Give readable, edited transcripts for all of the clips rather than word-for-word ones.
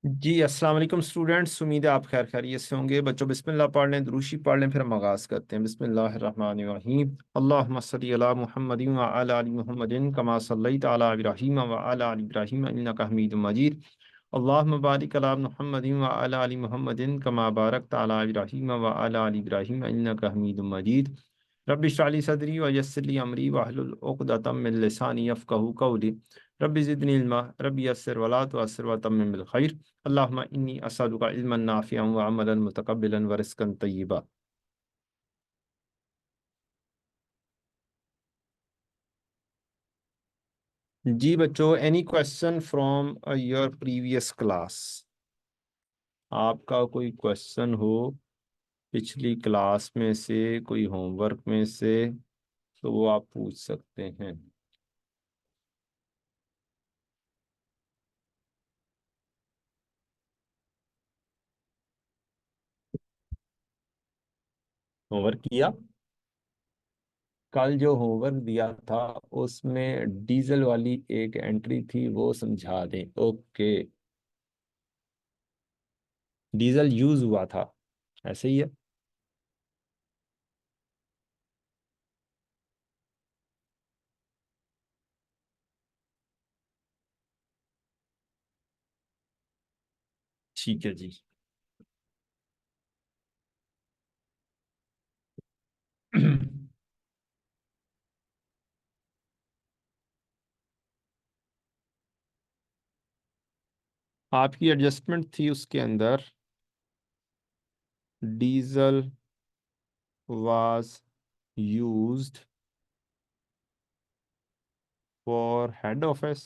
जी अस्सलाम वालेकुम स्टूडेंट्स। उम्मीद है आप खैर खैरियत से होंगे। बच्चों बिस्मिल्लाह पढ़ लें, दुरूशी पढ़ लें, फिर हम आगाज़ करते हैं। बिस्मिल्लाहिर्रहमानिर्रहीम। अल्लाहुम्मा सल्लि अला मुहम्मदिन व अला आलि मुहम्मदिन कमा सल्लैता अला इब्राहीम व अला आलि इब्राहीम इन्नका हमीदुम मजीद। अल्लाहुम्मा बारिक अला मुहम्मदिन व अला आलि मुहम्मदिन कमा बारकता अला इब्राहीम व अला आलि इब्राहीम इन्नका हमीदुम मजीद। रब्बि इश्रह ली सदरी व यस्सिर ली अमरी वहलुल उक़दतम मिन लिसानी यफ़क़हू क़ौली। रब्बि ज़िदनी इल्मा रब्बि यस्सिर वला तुअस्सिर व तम्मिम बिल खैर। अल्लाहुम्मा इन्नी अस्अलुका इल्मन नाफ़िअन व अमलन मुतक़ब्बिलन व रिज़्क़न तय्यिबा। जी बच्चों, any question from your previous class? आपका कोई क्वेश्चन हो पिछली क्लास में से, कोई होमवर्क में से, तो वो आप पूछ सकते हैं। होमवर्क किया? कल जो होमवर्क दिया था उसमें डीजल वाली एक एंट्री थी, वो समझा दें। ओके, डीजल यूज हुआ था, ऐसे ही है। ठीक है जी। आपकी एडजस्टमेंट थी उसके अंदर, diesel was used for head office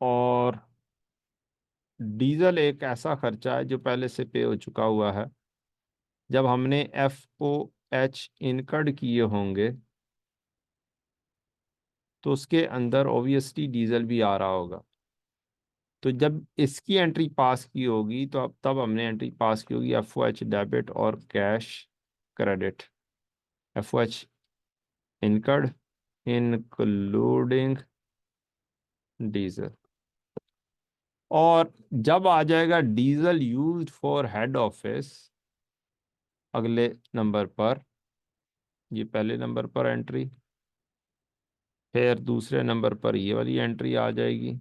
और डीजल एक ऐसा खर्चा है जो पहले से पे हो चुका हुआ है। जब हमने FOH इनकर्ड किए होंगे तो उसके अंदर ऑब्वियसली डीजल भी आ रहा होगा। तो जब इसकी एंट्री पास की होगी तो अब तब हमने एंट्री पास की होगी FOH डेबिट और cash credit. FOH incurred including diesel. और जब आ जाएगा diesel used for head office अगले नंबर पर, ये पहले नंबर पर एंट्री, फिर दूसरे नंबर पर ये वाली एंट्री आ जाएगी।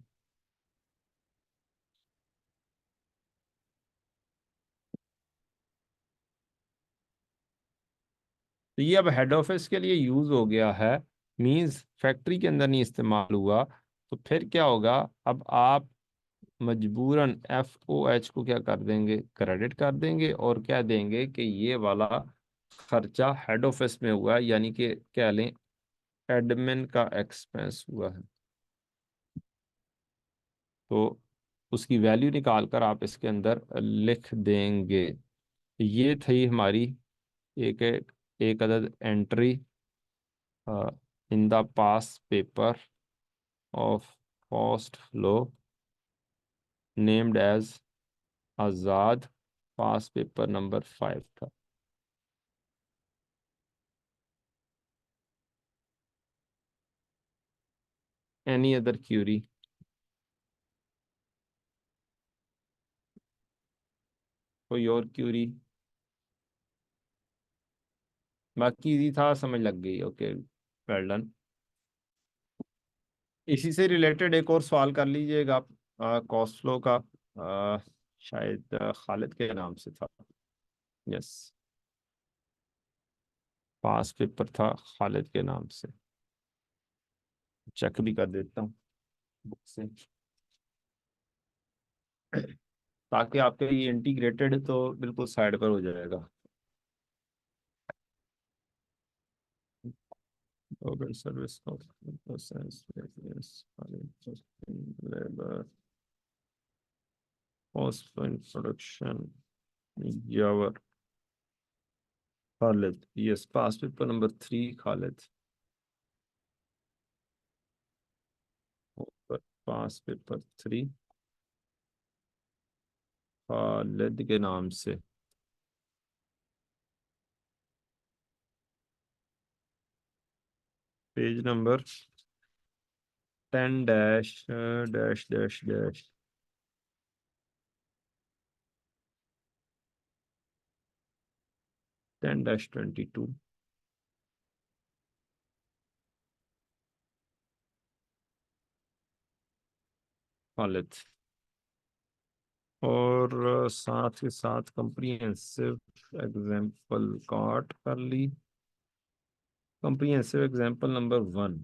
तो ये अब हेड ऑफिस के लिए यूज हो गया है, मींस फैक्ट्री के अंदर नहीं इस्तेमाल हुआ। तो फिर क्या होगा, अब आप मजबूरन FOH को क्या कर देंगे, क्रेडिट कर देंगे और क्या देंगे कि ये वाला खर्चा हेड ऑफिस में हुआ है, यानी कि क्या लें, एडमिन का एक्सपेंस हुआ है। तो उसकी वैल्यू निकाल कर आप इसके अंदर लिख देंगे। ये थी हमारी एक एक अदद entry in the pass paper of cost flow named as Azad. Pass paper number 5 था। Any other query? कोई और क्यूरी? बाकी इजी था, समझ लग गई। Okay, well done. इसी से रिलेटेड एक और सवाल कर लीजिएगा आप। कॉस्ट फ्लो का शायद खालिद के नाम से था। यस, पास पेपर था खालिद के नाम से। चेक भी कर देता हूँ बुक से, ताकि आपके ये इंटीग्रेटेड है तो बिल्कुल साइड पर हो जाएगा। Over service labour cost in production Yavar Khalid. Yes, pass paper number 3 Khalid. Pass paper 3 Khalid के नाम से। Page number 10 dash dash dash dash 10-22 Khalid. और साथ के साथ कंप्रीहेंसिव एग्जाम्पल काट कर ली। Comprehensive example number 1।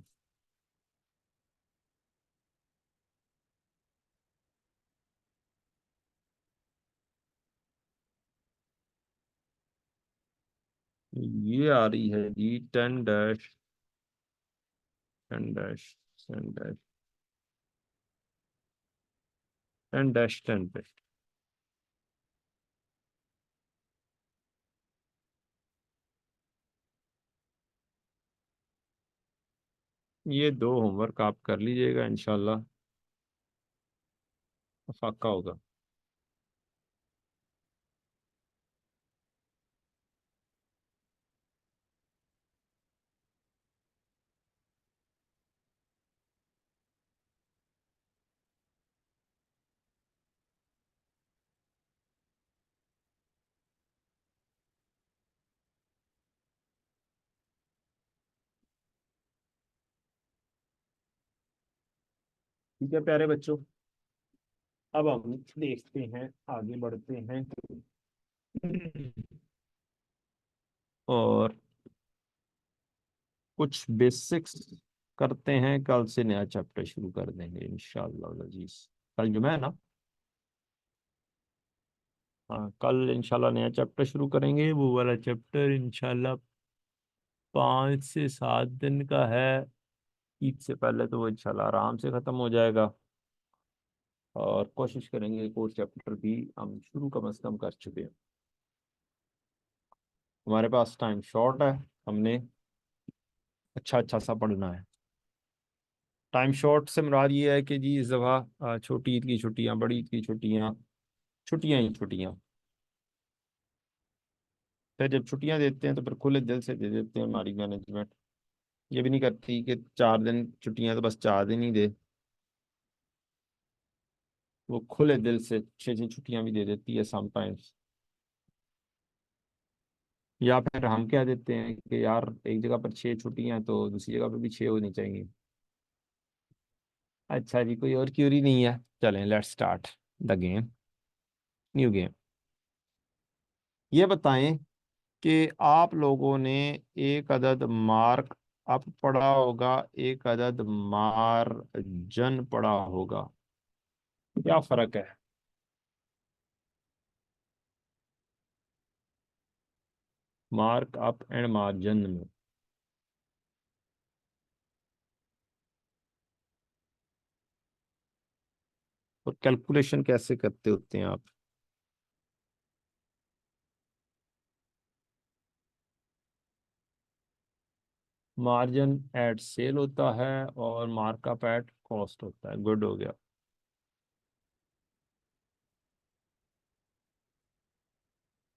ये आ रही है जी 10-10-10 पे। ये दो होमवर्क आप कर लीजिएगा, इंशाल्लाह फाका होगा। ठीक है प्यारे बच्चों, अब हम देखते हैं, आगे बढ़ते हैं और कुछ बेसिक्स करते हैं। कल से नया चैप्टर शुरू कर देंगे इंशाल्लाह अजीज। कल जुमा है ना? हाँ, कल इंशाल्लाह नया चैप्टर शुरू करेंगे। वो वाला चैप्टर इंशाल्लाह 5 से 7 दिन का है। ईद से पहले तो वो इंशाल्लाह आराम से ख़त्म हो जाएगा। और कोशिश करेंगे कोर्स चैप्टर भी हम शुरू कम से कम कर चुके हैं। हमारे पास टाइम शॉर्ट है, हमने अच्छा अच्छा सा पढ़ना है। टाइम शॉर्ट से मुराद ये है कि जी इस दफ़ा छोटी ईद की छुट्टियाँ, बड़ी ईद की छुट्टियाँ, छुट्टियाँ ही छुट्टियाँ। फिर जब छुट्टियाँ देते हैं तो फिर खुले दिल से दे देते हैं। हमारी मैनेजमेंट ये भी नहीं करती कि 4 दिन छुट्टियाँ तो बस 4 दिन ही दे। वो खुले दिल से 6 6 छुट्टियाँ भी दे देती है समटाइम्स। या फिर हम कह देते हैं कि यार एक जगह पर 6 छुट्टियाँ तो दूसरी जगह पर भी 6 होनी चाहिए। अच्छा जी, कोई और क्यूरी नहीं है? चलें, let's start the game, new game. ये बताएं कि आप लोगों ने एक अदद मार्क अप पढ़ा होगा, एक अदद मार्जन पढ़ा होगा। क्या फर्क है मार्क अप एंड मार्जिन में? और कैलकुलेशन कैसे करते होते हैं आप? मार्जिन एट सेल होता है और मार्कअप एट कॉस्ट होता है। गुड हो गया।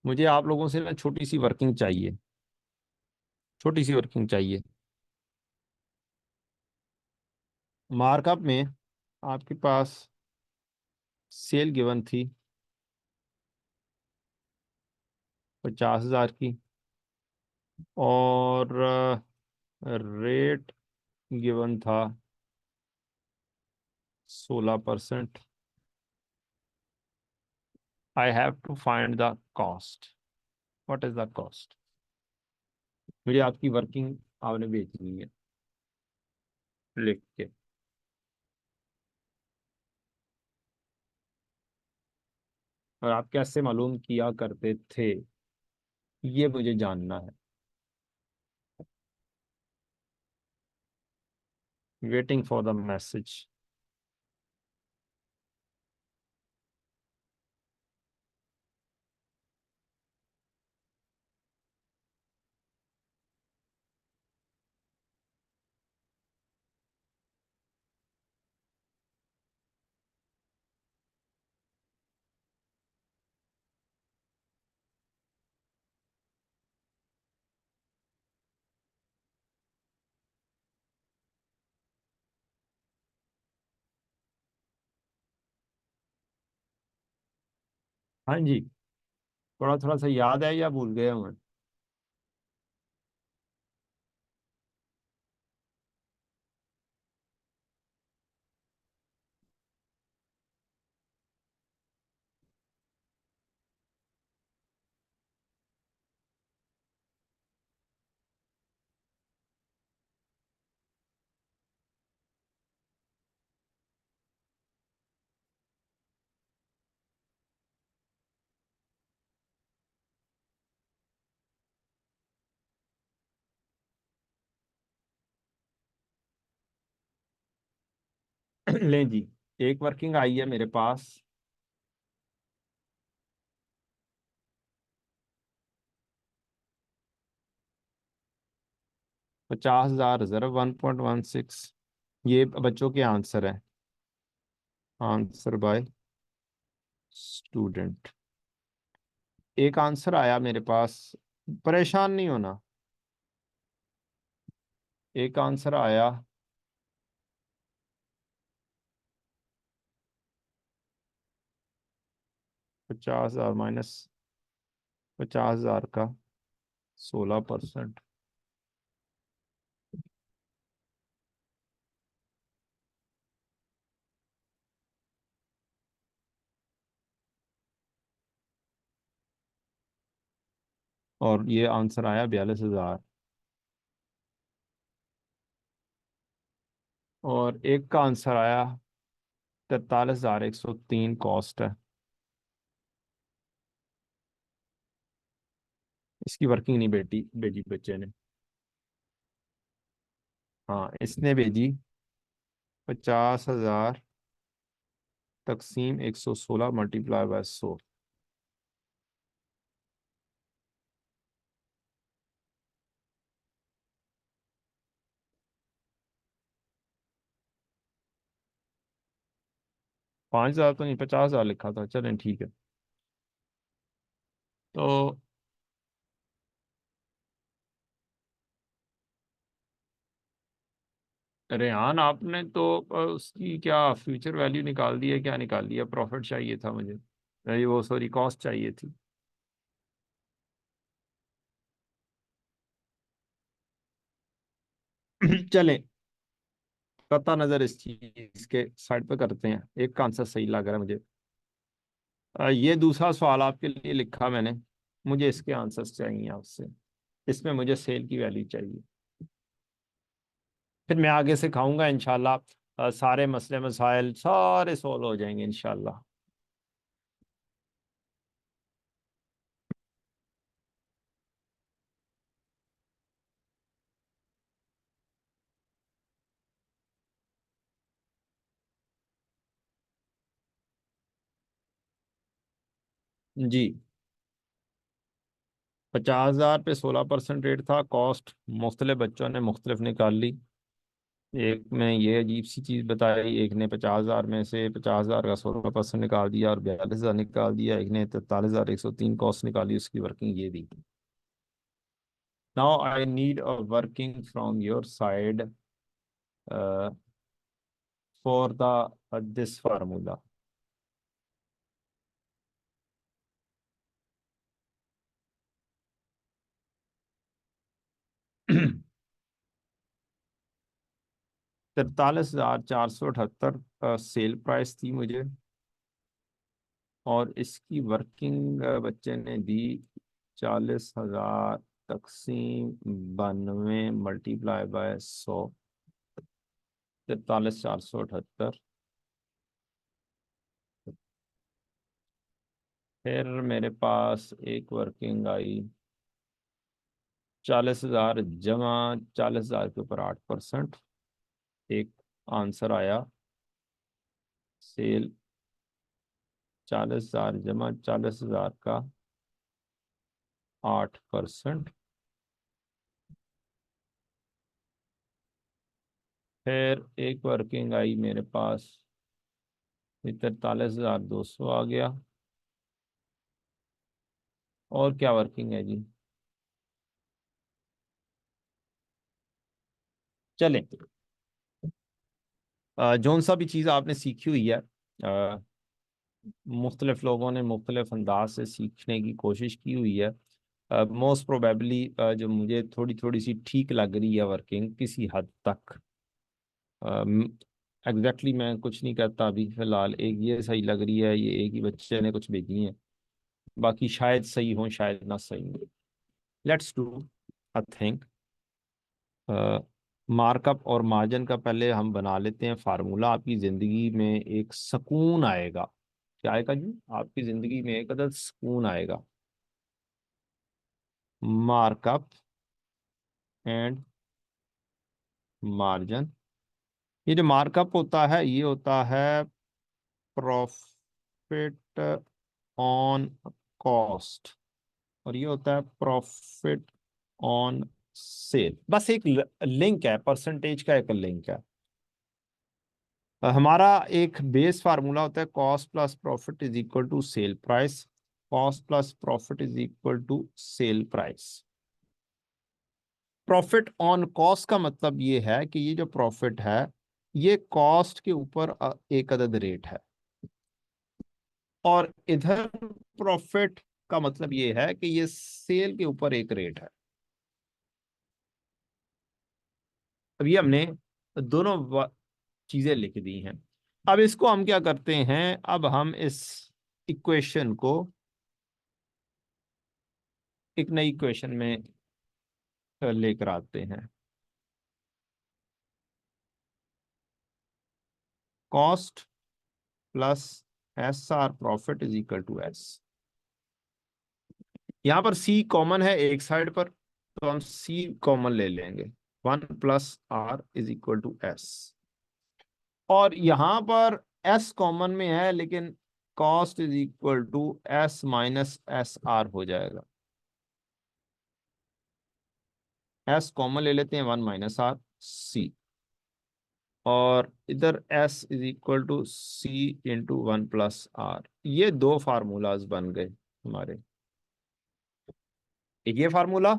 मुझे आप लोगों से ना छोटी सी वर्किंग चाहिए, छोटी सी वर्किंग चाहिए। मार्कअप में आपके पास सेल गिवन थी 50,000 की, और रेट गिवन था 16%। I have to find the cost. What is the cost? मुझे आपकी वर्किंग आपने भेजनी है लिख के। और आप कैसे मालूम किया करते थे, ये मुझे जानना है। Waiting for the message. हाँ जी, थोड़ा थोड़ा सा याद है या भूल गए हूँ? लें जी, एक वर्किंग आई है मेरे पास। 50,000 रिजर्व, 1.16। ये बच्चों के आंसर है, आंसर बाय स्टूडेंट। एक आंसर आया मेरे पास, परेशान नहीं होना। एक आंसर आया, 50,000 माइनस 50,000 का 16%। और ये आंसर आया 42,000। और एक का आंसर आया 43,103 कॉस्ट है। इसकी वर्किंग नहीं बेटी भेजी बच्चे ने। हाँ, इसने भेजी 50,000 तकसीम 116 मल्टीप्लाई बाय 100। 5,000 तो नहीं, 50,000 लिखा था, चलें ठीक है। तो रेहान, आपने तो उसकी क्या फ्यूचर वैल्यू निकाल दी है, क्या निकाल दिया? प्रॉफिट चाहिए था मुझे, नहीं वो सॉरी कॉस्ट चाहिए थी। चलें, कता नजर इस चीज के साइड पे करते हैं, एक का आंसर सही लग रहा है मुझे। ये दूसरा सवाल आपके लिए लिखा मैंने, मुझे इसके आंसर्स चाहिए आपसे। इसमें मुझे सेल की वैल्यू चाहिए, फिर मैं आगे से खाऊंगा इंशाल्लाह। सारे मसले मसाइल सारे सोल्व हो जाएंगे इंशाल्लाह। जी, 50,000 पे 16% रेट था, कॉस्ट मुख्तलिफ बच्चों ने मुख्तलिफ निकाल ली। एक में ये अजीब सी चीज़ बताई, एक ने 50,000 में से 50,000 का 16% निकाल दिया और 42,000 निकाल दिया, एक ने 43,103 कॉस्ट निकाली, उसकी वर्किंग ये दी। Now I need a working from your side for the this formula. 43,478 sell price थी मुझे, और इसकी वर्किंग बच्चे ने दी 40,000 तकसीम 92 मल्टीप्लाई बाय 100, 43,478। फिर मेरे पास एक वर्किंग आई 40,000 जमा 40,000 के ऊपर 8%। एक आंसर आया सेल 40,000 जमा 40,000 का 8%। फिर एक वर्किंग आई मेरे पास 43,200 आ गया। और क्या वर्किंग है जी? चलें, जौन सा भी चीज़ आपने सीखी हुई है, मुख्तलिफ लोगों ने मुख्तलिफ अंदाज से सीखने की कोशिश की हुई है। मोस्ट प्रोबेबली जो मुझे थोड़ी थोड़ी सी ठीक लग रही है वर्किंग किसी हद तक। एग्जैक्टली मैं कुछ नहीं कहता अभी फ़िलहाल, एक ये सही लग रही है, ये एक ही बच्चे ने कुछ भेजी है, बाकी शायद सही हो शायद ना सही हो। Let's do I think markup और मार्जिन का पहले हम बना लेते हैं फार्मूला। आपकी ज़िंदगी में एक सुकून आएगा। क्या आएगा जी? आपकी ज़िंदगी में एक अदद सुकून आएगा। Markup and margin. ये जो मार्कअप होता है ये होता है प्रॉफिट ऑन कॉस्ट, और ये होता है प्रॉफिट ऑन सेल। बस एक लिंक है, परसेंटेज का एक लिंक है। हमारा एक बेस फार्मूला होता है cost plus profit is equal to sale price. Cost plus profit is equal to sale price. Profit on cost का मतलब ये है कि ये जो प्रॉफिट है ये कॉस्ट के ऊपर एक अदद रेट है, और इधर प्रॉफिट का मतलब ये है कि ये सेल के ऊपर एक रेट है। अब ये हमने दोनों चीजें लिख दी हैं। अब इसको हम क्या करते हैं, अब हम इस इक्वेशन को एक नई इक्वेशन में लेकर आते हैं। Cost plus S R profit is equal to S. यहां पर सी कॉमन है एक साइड पर, तो हम सी कॉमन ले लेंगे। 1 + r is equal to S. और यहां पर एस कॉमन में है, लेकिन cost is equal to S minus S R हो जाएगा। एस कॉमन ले लेते हैं, 1 - r सी, और इधर S is equal to C into 1 + r। ये दो फार्मूलाज बन गए हमारे। एक ये फार्मूला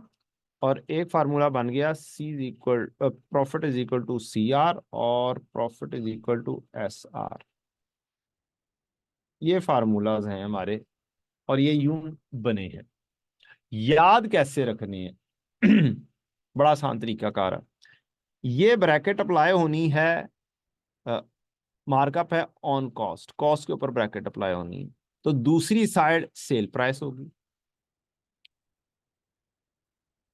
और एक फार्मूला बन गया C is equal profit is equal to C R और profit is equal to S R. ये फार्मूलाज हैं हमारे, और ये यूं बने हैं। याद कैसे रखने हैं? बड़ा आसान तरीका कार है। ये ब्रैकेट अप्लाई होनी है, मार्कअप है ऑन कॉस्ट, कॉस्ट के ऊपर ब्रैकेट अप्लाई होनी है, तो दूसरी साइड सेल प्राइस होगी।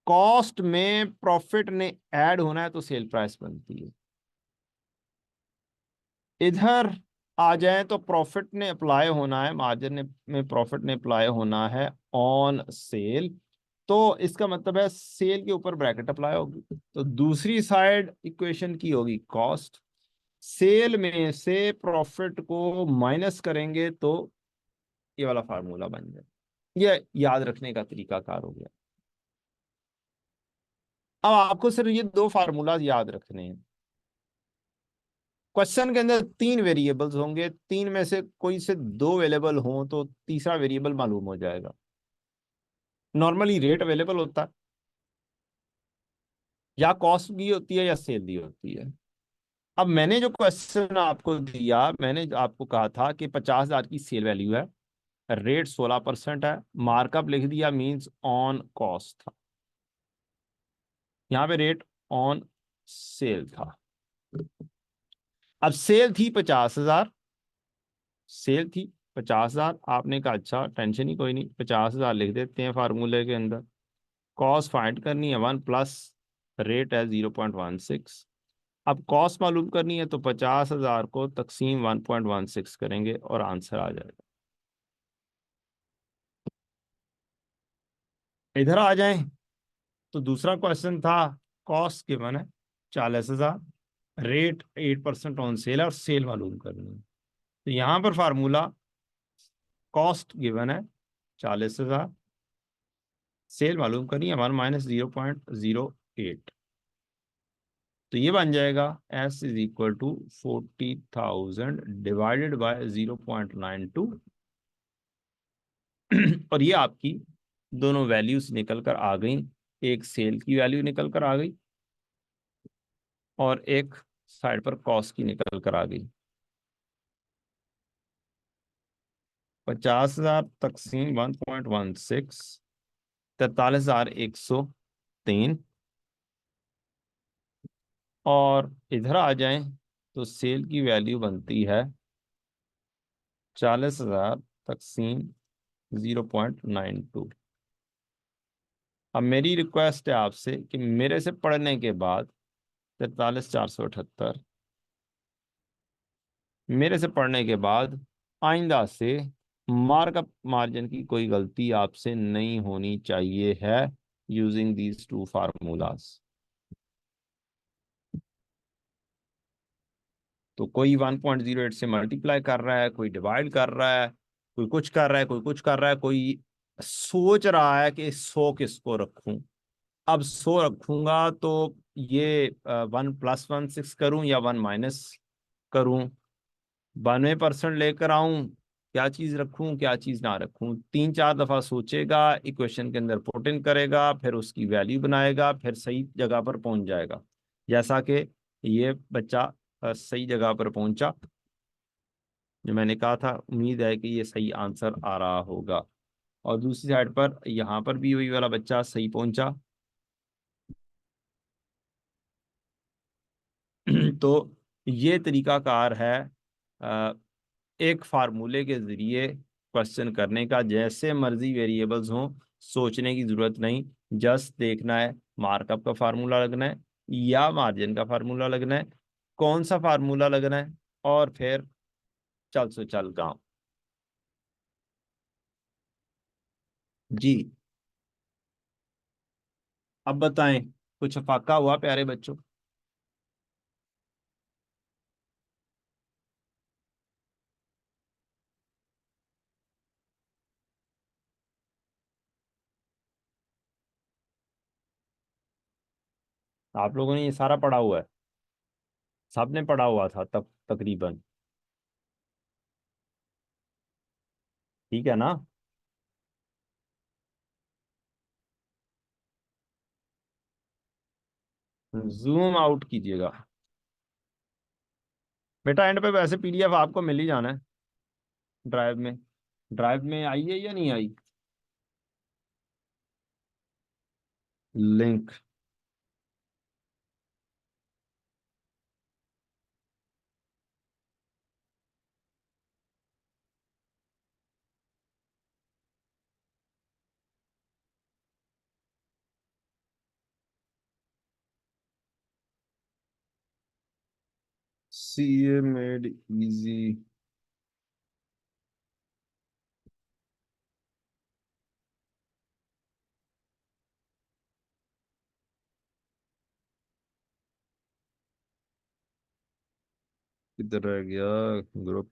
कॉस्ट में प्रॉफिट ने ऐड होना है तो सेल प्राइस बनती है। इधर आ जाए तो प्रॉफिट ने अप्लाई होना है, मार्जिन ने में प्रॉफिट ने अप्लाई होना है ऑन सेल, तो इसका मतलब है सेल के ऊपर ब्रैकेट अप्लाई होगी, तो दूसरी साइड इक्वेशन की होगी कॉस्ट। सेल में से प्रॉफिट को माइनस करेंगे तो ये वाला फार्मूला बन जाए। ये याद रखने का तरीका कार हो गया। अब आपको सिर्फ ये दो फार्मूला याद रखने हैं। क्वेश्चन के अंदर तीन वेरिएबल्स होंगे, तीन में से कोई से दो अवेलेबल हो तो तीसरा वेरिएबल मालूम हो जाएगा। नॉर्मली रेट अवेलेबल होता है, या कॉस्ट दी होती है या सेल दी होती है। अब मैंने जो क्वेश्चन आपको दिया, मैंने आपको कहा था कि 50,000 की सेल वैल्यू है, रेट 16% है, मार्कअप लिख दिया मींस ऑन कॉस्ट था, यहाँ पे रेट ऑन सेल था। अब सेल थी 50,000, सेल थी 50,000, आपने कहा अच्छा टेंशन ही कोई नहीं, 50,000 लिख देते हैं फार्मूले के अंदर। कॉस्ट फाइंड करनी है 1 + रेट है 0.16। अब कॉस्ट मालूम करनी है तो 50,000 को तकसीम 1.16 करेंगे और आंसर आ जाएगा। इधर आ जाएं तो दूसरा क्वेश्चन था, कॉस्ट गिवन है 40,000, रेट 8% ऑन सेल है और सेल मालूम करनी है। तो यहाँ पर फार्मूला कॉस्ट गिवन है 40,000, सेल मालूम करनी है 1 - 0.08, तो ये बन जाएगा S is equal to 40,000 divided by 0.92। और ये आपकी दोनों वैल्यूज निकल कर आ गई। एक सेल की वैल्यू निकल कर आ गई और एक साइड पर कॉस्ट की निकल कर आ गई। 50,000 तकसीम 1.16, 43,103। और इधर आ जाएं तो सेल की वैल्यू बनती है 40,000 तकसीम 0.92। अब मेरी रिक्वेस्ट है आपसे कि मेरे से पढ़ने के बाद 43,478, मेरे से पढ़ने के बाद आइंदा से मार्कअप मार्जिन की कोई गलती आपसे नहीं होनी चाहिए है, यूजिंग दीज टू फार्मूलाज। तो कोई 1.08 से मल्टीप्लाई कर रहा है, कोई डिवाइड कर रहा है, कोई कुछ कर रहा है, कोई कुछ कर रहा है, कोई सोच रहा है कि 100 किसको रखूं। अब 100 रखूंगा तो ये 1+1 6 करूं या 1 माइनस करूं, 92% लेकर आऊं, क्या चीज रखूं क्या चीज ना रखूं। 3 4 दफा सोचेगा, इक्वेशन के अंदर पुट इन करेगा, फिर उसकी वैल्यू बनाएगा, फिर सही जगह पर पहुंच जाएगा। जैसा कि ये बच्चा सही जगह पर पहुंचा, जो मैंने कहा था, उम्मीद है कि ये सही आंसर आ रहा होगा। और दूसरी साइड पर यहाँ पर भी वही वाला बच्चा सही पहुंचा। तो ये तरीकाकार है अ, एक फार्मूले के जरिए क्वेश्चन करने का। जैसे मर्जी वेरिएबल्स हों, सोचने की जरूरत नहीं, जस्ट देखना है मार्कअप का फार्मूला लगना है या मार्जिन का फार्मूला लगना है, कौन सा फार्मूला लगना है, और फिर चल सो चल गाँव। जी, अब बताएं, कुछ फाका हुआ प्यारे बच्चों? आप लोगों ने ये सारा पढ़ा हुआ है? सबने पढ़ा हुआ था तब तकरीबन? ठीक है ना? जूम आउट कीजिएगा बेटा, एंड पे वैसे पीडीएफ आपको मिल ही जाना है ड्राइव में। ड्राइव में आई है या नहीं I link? CA made easy. किधर रह गया ग्रुप?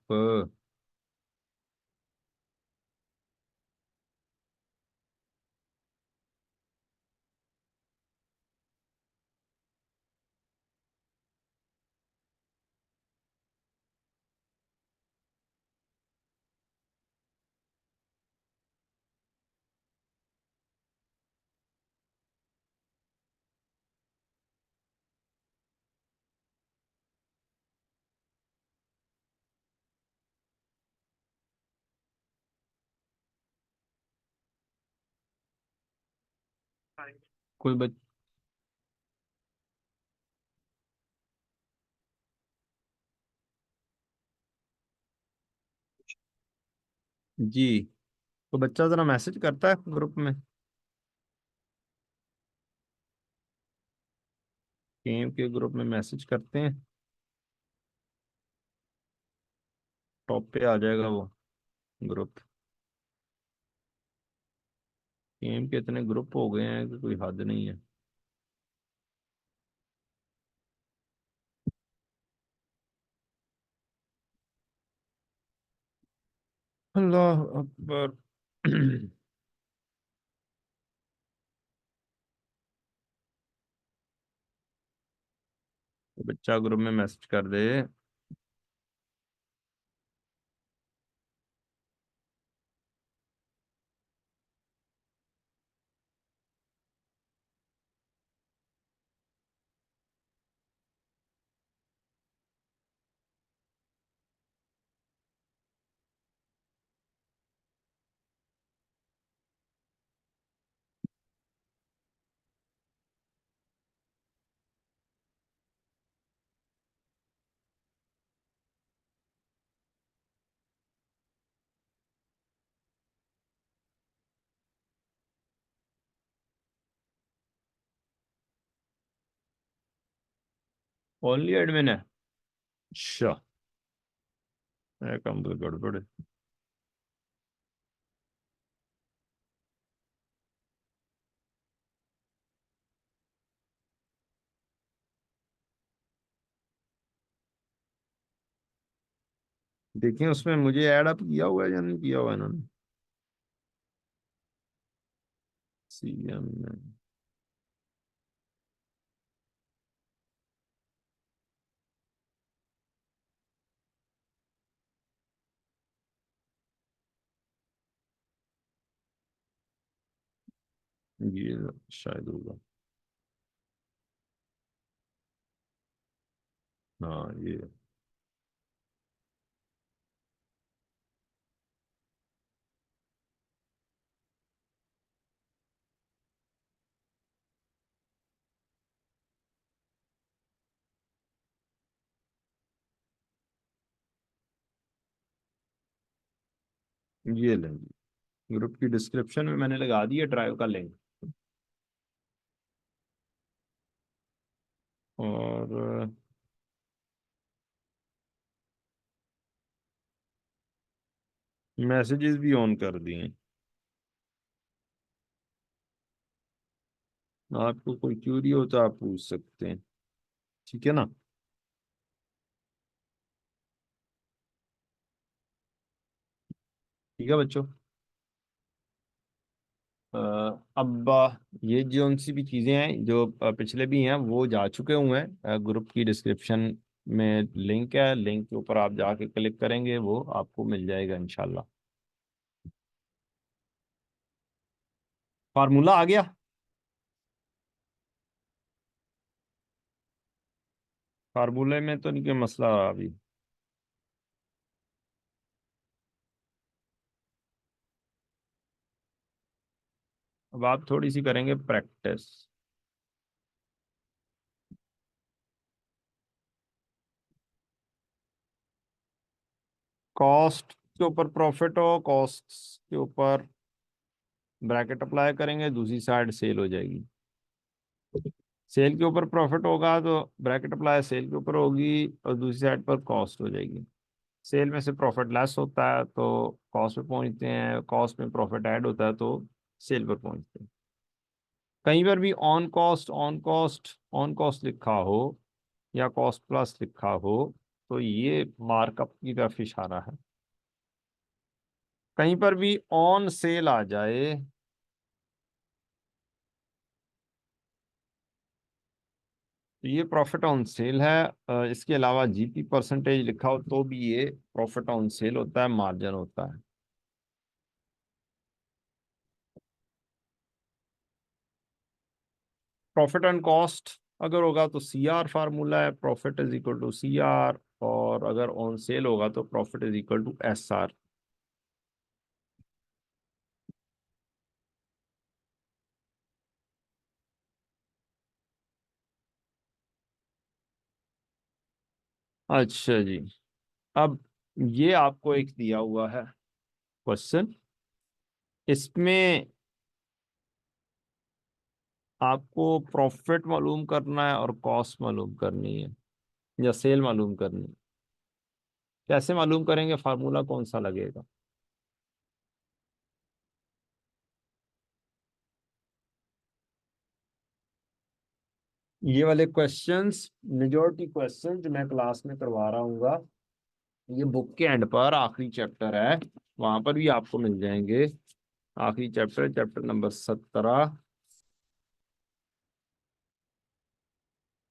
कोई बच जी, तो बच्चा जरा मैसेज करता है ग्रुप में। गेम के ग्रुप में मैसेज करते हैं, टॉप पे आ जाएगा वो ग्रुप। गेम के इतने ग्रुप हो गए हैं कि कोई हद नहीं है। अल्लाह अकबर। बच्चा ग्रुप में मैसेज कर दे। ओनली एडमिन है? अच्छा। कम तो गड़बड़ है। देखिए उसमें मुझे ऐड अप किया हुआ है या नहीं किया हुआ है इन्होंने? सीएम में। ये शायद होगा। हाँ ये। ये लें जी। ग्रुप की डिस्क्रिप्शन में मैंने लगा दी है ड्राइव का लिंक। और मैसेजेस भी ऑन कर दिए। आपको कोई क्यूरी हो तो आप पूछ सकते हैं। ठीक है ना? ठीक है बच्चों। अ, अब ये जो सी भी चीज़ें हैं जो पिछले भी हैं वो जा चुके हुए हैं। ग्रुप की डिस्क्रिप्शन में लिंक है, लिंक के ऊपर आप जाके क्लिक करेंगे वो आपको मिल जाएगा इंशाल्लाह। फार्मूला आ गया। फार्मूले में तो नहीं कोई मसला अभी। अब आप थोड़ी सी करेंगे प्रैक्टिस। कॉस्ट के ऊपर प्रॉफिट हो, कॉस्ट के ऊपर ब्रैकेट अप्लाई करेंगे, दूसरी साइड सेल हो जाएगी। सेल के ऊपर प्रॉफिट होगा तो ब्रैकेट अप्लाई सेल के ऊपर होगी और दूसरी साइड पर कॉस्ट हो जाएगी। सेल में से प्रॉफिट लेस होता है तो कॉस्ट पे पहुंचते हैं, कॉस्ट में प्रॉफिट ऐड होता है तो सेल पर पहुंचते हैं। कहीं पर भी ऑन कॉस्ट लिखा हो या कॉस्ट प्लस लिखा हो तो ये मार्कअप की तरफ इशारा है। कहीं पर भी ऑन सेल आ जाए तो ये प्रॉफिट ऑन सेल है। इसके अलावा जीपी परसेंटेज लिखा हो तो भी ये प्रॉफिट ऑन सेल होता है, मार्जिन होता है। प्रॉफिट एंड कॉस्ट अगर होगा तो सी आर फार्मूला है, profit is equal to C R. और अगर ऑन सेल होगा तो profit is equal to S R. अच्छा जी। अब ये आपको एक दिया हुआ है क्वेश्चन। इसमें आपको प्रॉफिट मालूम करना है और कॉस्ट मालूम करनी है या सेल मालूम करनी है। कैसे मालूम करेंगे, फार्मूला कौन सा लगेगा? ये वाले क्वेश्चंस, मेजोरिटी क्वेश्चन जो मैं क्लास में करवा रहा हूँ, ये बुक के एंड पर आखिरी चैप्टर है, वहां पर भी आपको मिल जाएंगे। आखिरी चैप्टर, चैप्टर नंबर 17।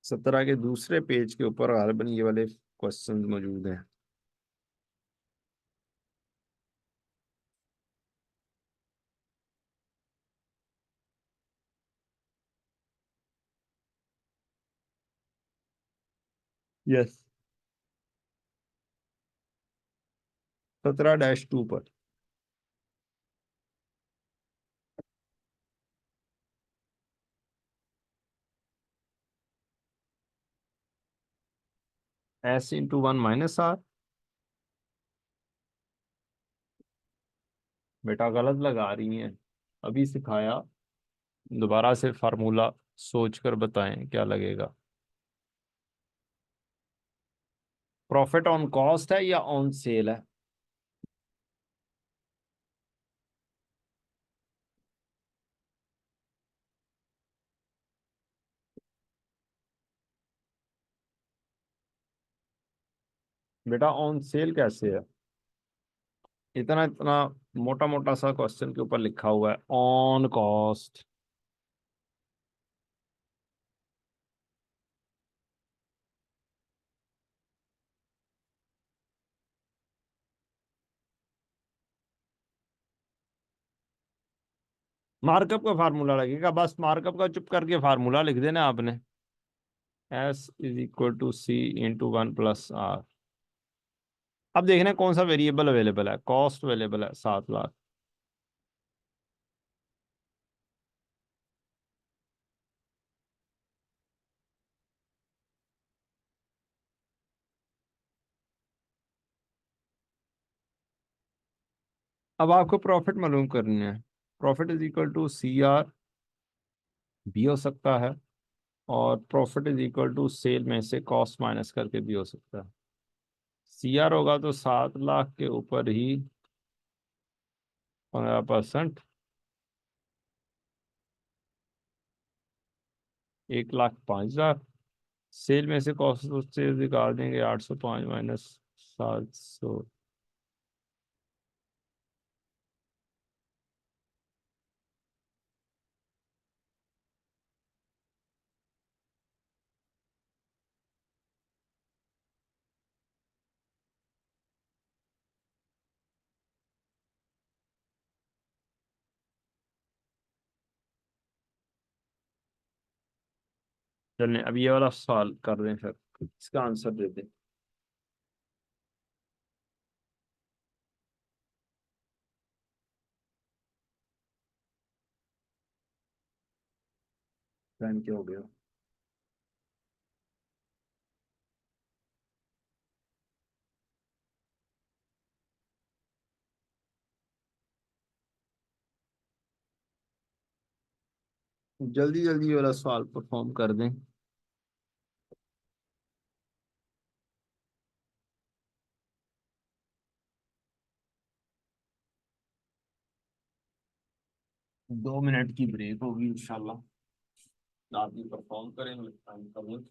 17 के दूसरे पेज के ऊपर गालिबन ये वाले क्वेश्चन मौजूद हैं। यस। 17-2 पर। S × 1 - R। बेटा गलत लगा रही हैं, अभी सिखाया, दोबारा से फार्मूला सोच कर बताएं क्या लगेगा। प्रॉफिट ऑन कॉस्ट है या ऑन सेल है? बेटा ऑन सेल कैसे है? इतना इतना मोटा मोटा सा क्वेश्चन के ऊपर लिखा हुआ है ऑन कॉस्ट। मार्कअप का फार्मूला लगेगा, बस मार्कअप का चुप करके फार्मूला लिख देना आपने। S is equal to C into 1 + R। अब देखना है कौन सा वेरिएबल अवेलेबल है। कॉस्ट अवेलेबल है 7 लाख। अब आपको प्रॉफिट मालूम करनी है। Profit is equal to CR भी हो सकता है, और profit is equal to sale में से कॉस्ट माइनस करके भी हो सकता है। CR होगा तो 7 लाख के ऊपर ही 15%, 1,05,000। सेल में से कॉस्ट से निकाल देंगे 805 माइनस 700। चलिए अब ये वाला सवाल कर दें, फिर इसका आंसर दे दें। टाइम क्या हो गया? जल्दी जल्दी ये वाला सवाल परफॉर्म कर दें। 2 मिनट की ब्रेक होगी इंशाल्लाह। आप भी परफॉर्म करें, मैं टाइम करूँ।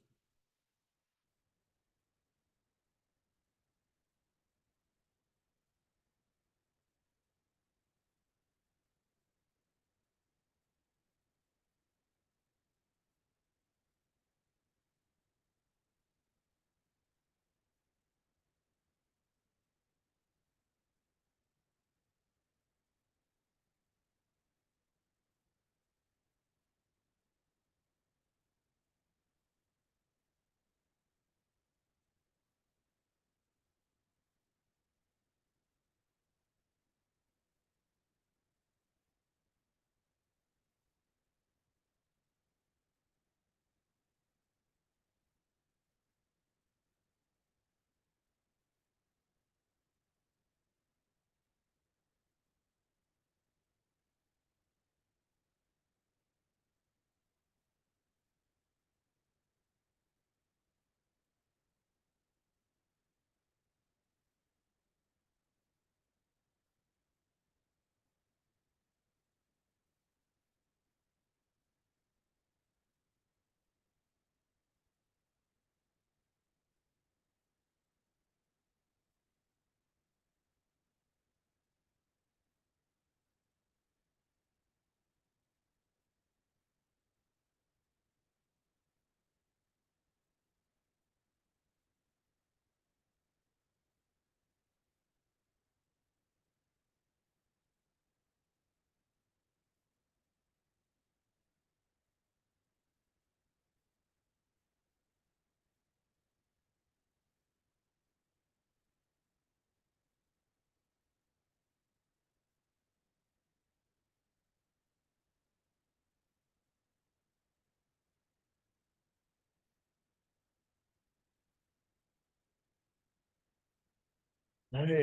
अरे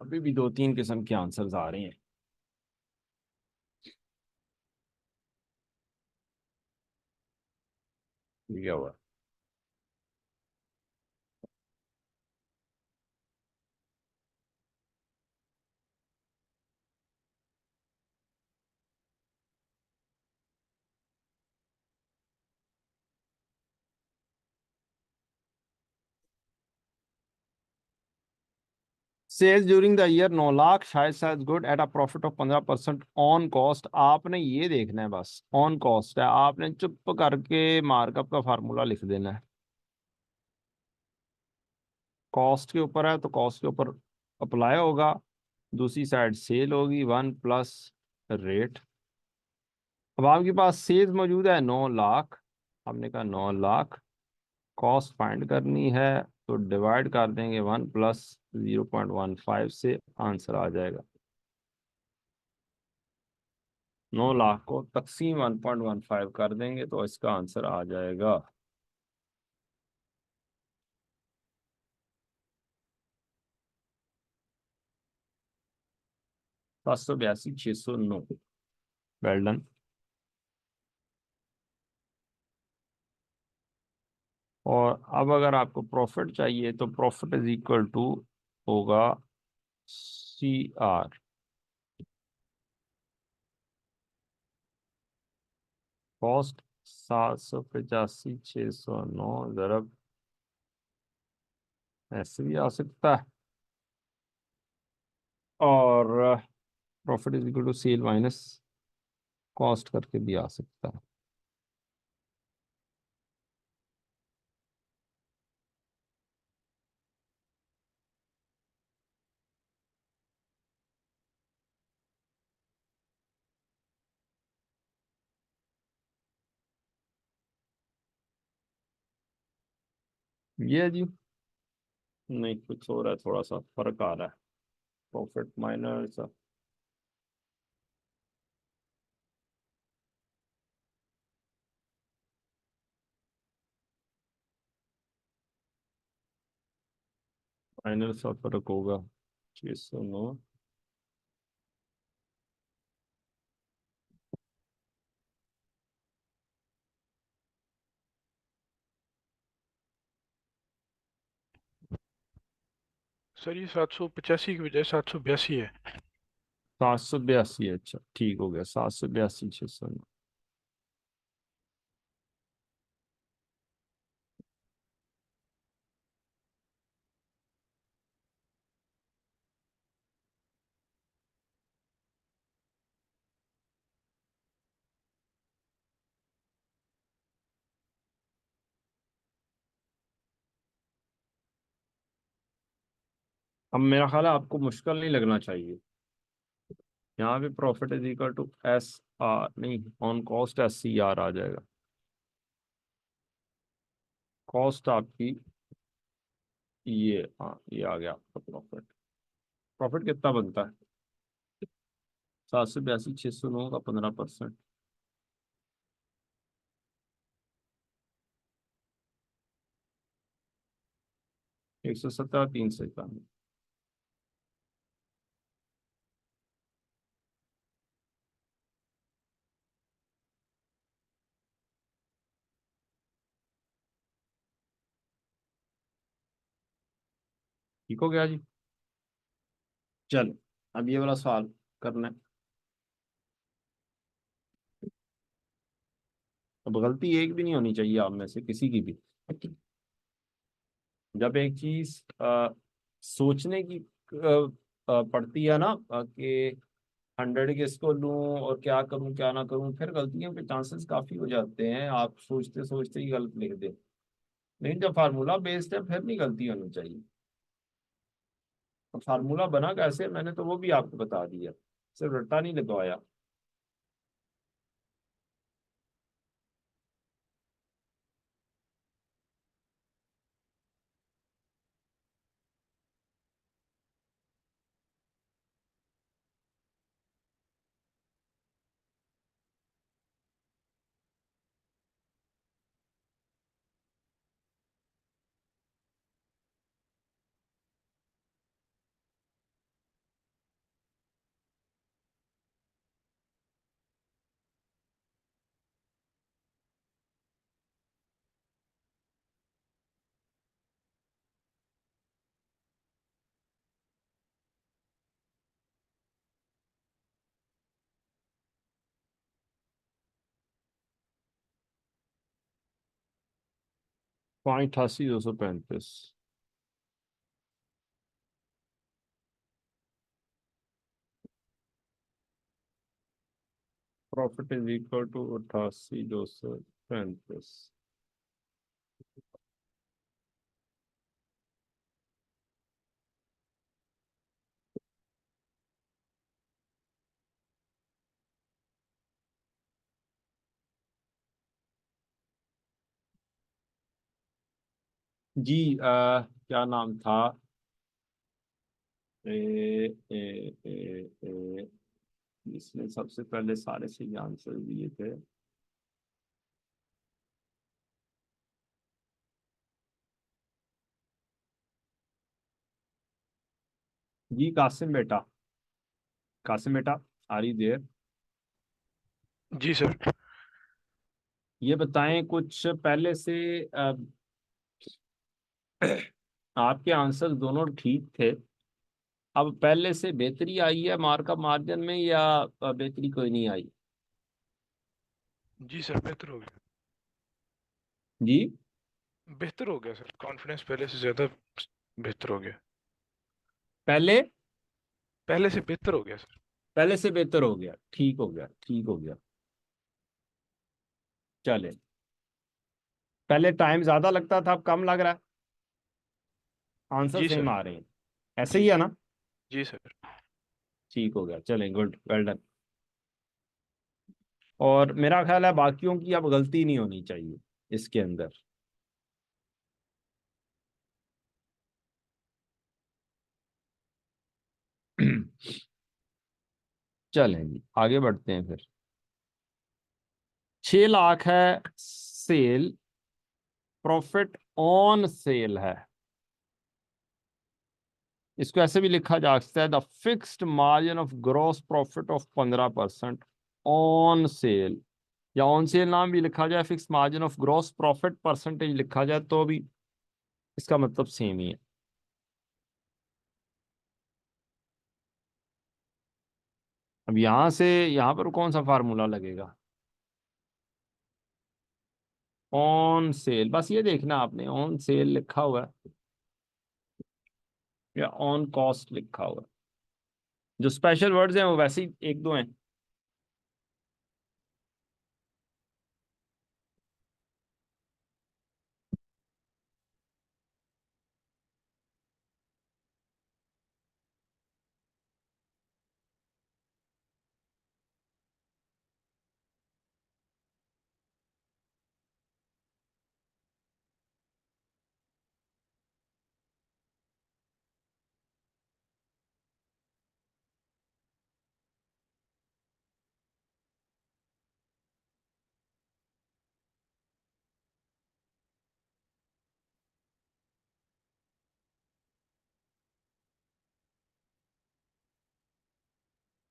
अभी भी 2-3 किस्म के आंसर्स आ रहे हैं। ये क्या हुआ? Sales during the year 9 lakh, शायद शायद good at a profit of 15% on cost. आपने ये देखना है बस, ऑन कॉस्ट है, आपने चुप करके मार्कअप का फार्मूला लिख देना है। कॉस्ट के ऊपर है तो कॉस्ट के ऊपर अप्लाई होगा, दूसरी साइड सेल होगी, 1 प्लस रेट। अब आपके पास सेल्स मौजूद है 9 लाख, हमने कहा 9 लाख, कॉस्ट फाइंड करनी है तो डिवाइड कर देंगे 1 प्लस 0.15 से, आंसर आ जाएगा। 9 लाख को तकसीम 1.15 कर देंगे तो इसका आंसर आ जाएगा। 782,609। Well done. और अब अगर आपको प्रॉफिट चाहिए तो प्रॉफिट इज इक्वल टू होगा CR। कॉस्ट 785,609 ज़रब, ऐसे भी आ सकता है, और profit is equal to sale minus cost करके भी आ सकता है। ये है जी। नहीं, कुछ हो रहा है, थोड़ा सा फर्क आ रहा है। प्रॉफिट माइनस, माइनस का फर्क होगा 609। सर ये 785 की बजाय 782 है। 782, अच्छा ठीक हो गया, 782,609। अब मेरा ख्याल है आपको मुश्किल नहीं लगना चाहिए। यहाँ पे profit is equal to SR, नहीं, ऑन कॉस्ट SCR आ जाएगा। कॉस्ट आपकी, ये, हाँ ये आ गया आपका प्रॉफिट। प्रॉफिट कितना बनता है? 782,609 का 15%, 117,391। ठीक हो गया जी। चलो, अब ये वाला सवाल करना है। अब गलती एक भी नहीं होनी चाहिए आप में से किसी की भी। जब एक चीज सोचने की पड़ती है ना, कि 100 किसको लूं और क्या करूं क्या ना करूं, फिर गलतियों के चांसेस काफी हो जाते हैं, आप सोचते सोचते ही गलत लिख दे। लेकिन जब फार्मूला बेस्ड है फिर नहीं गलती होनी चाहिए। तो फार्मूला बना कैसे, मैंने तो वो भी आपको बता दिया, सिर्फ रट्टा नहीं लगवाया। 588,235। Profit is equal to 88,235। जी क्या नाम था? ए, ए, ए, ए, इसने सबसे पहले सारे सही आंसर दिए थे। जी कासिम बेटा, कासिम बेटा, आ रही देर। जी सर। ये बताएं कुछ पहले से आपके आंसर दोनों ठीक थे। अब पहले से बेहतरी आई है मार्कअप मार्जिन में, या बेहतरी कोई नहीं आई? जी सर, बेहतर हो गया। जी बेहतर हो गया सर, कॉन्फिडेंस पहले से ज़्यादा बेहतर हो गया। पहले पहले से बेहतर हो गया सर। पहले से बेहतर हो गया, ठीक हो गया, ठीक हो गया। चले, पहले टाइम ज्यादा लगता था, अब कम लग रहा है। आंसर जी सेम सर। आ रहे हैं, ऐसे जी ही है ना? जी सर। ठीक हो गया, चलें, गुड, वेल डन। और मेरा ख्याल है बाकियों की अब गलती नहीं होनी चाहिए इसके अंदर। चलें जी, आगे बढ़ते हैं फिर। 6 लाख है सेल, प्रॉफिट ऑन सेल है। इसको ऐसे भी लिखा जा सकता है, the fixed margin of gross profit of 15% on sale. या ऑन सेल नाम भी लिखा जाए, fix margin of gross profit percentage लिखा जाए, तो भी इसका मतलब सेम ही है। अब यहां से यहां पर कौन सा फार्मूला लगेगा? ऑन सेल, बस ये देखना आपने ऑन सेल लिखा हुआ है या ऑन कॉस्ट लिखा हुआ है। जो स्पेशल वर्ड्स हैं वो वैसे ही एक दो हैं।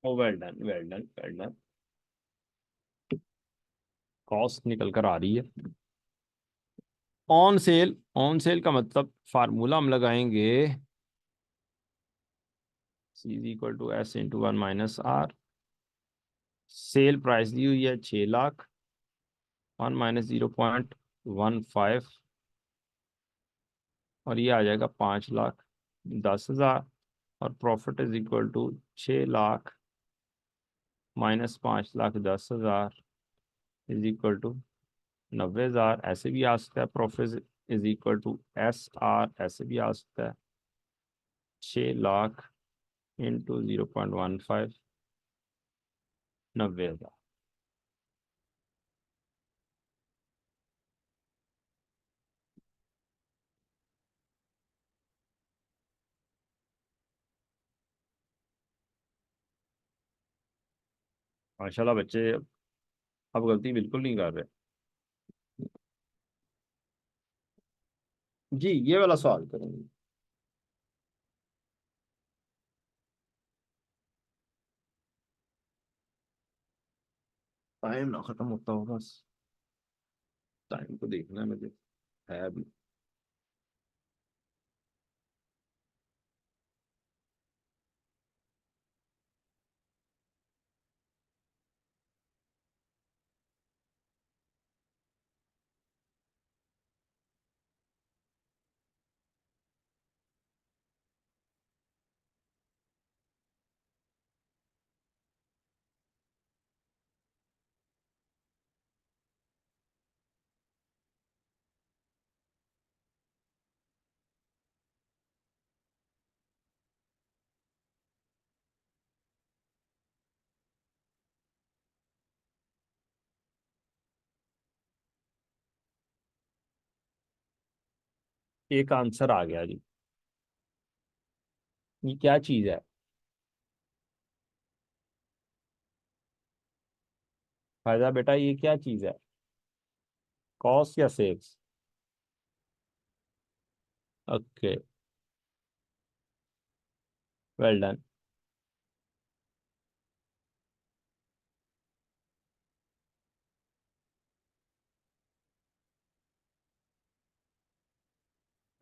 Oh well done, well done, well done. Cost निकल कर आ रही है। ऑन सेल, ऑन सेल का मतलब फार्मूला हम लगाएंगे, C is equal to S into 1 - R. Sale price दी हुई है 6 लाख, 1 - 0.15, और ये आ जाएगा 5,10,000। और profit is equal to 6 lakh -5,10,000 is equal to 90,000। ऐसे भी आ सकता है, profit is equal to SR, ऐसे भी आ सकता है, 6 लाख इंटू 0.15, 90,000। माशाल्लाह बच्चे अब गलती बिल्कुल नहीं कर रहे। जी ये वाला सवाल करेंगे। टाइम ना खत्म होता हो बस, टाइम को देखना है मुझे, है अभी। एक आंसर आ गया जी। ये क्या चीज है? फायदा बेटा, ये क्या चीज है? कॉस या sales? Okay, well done.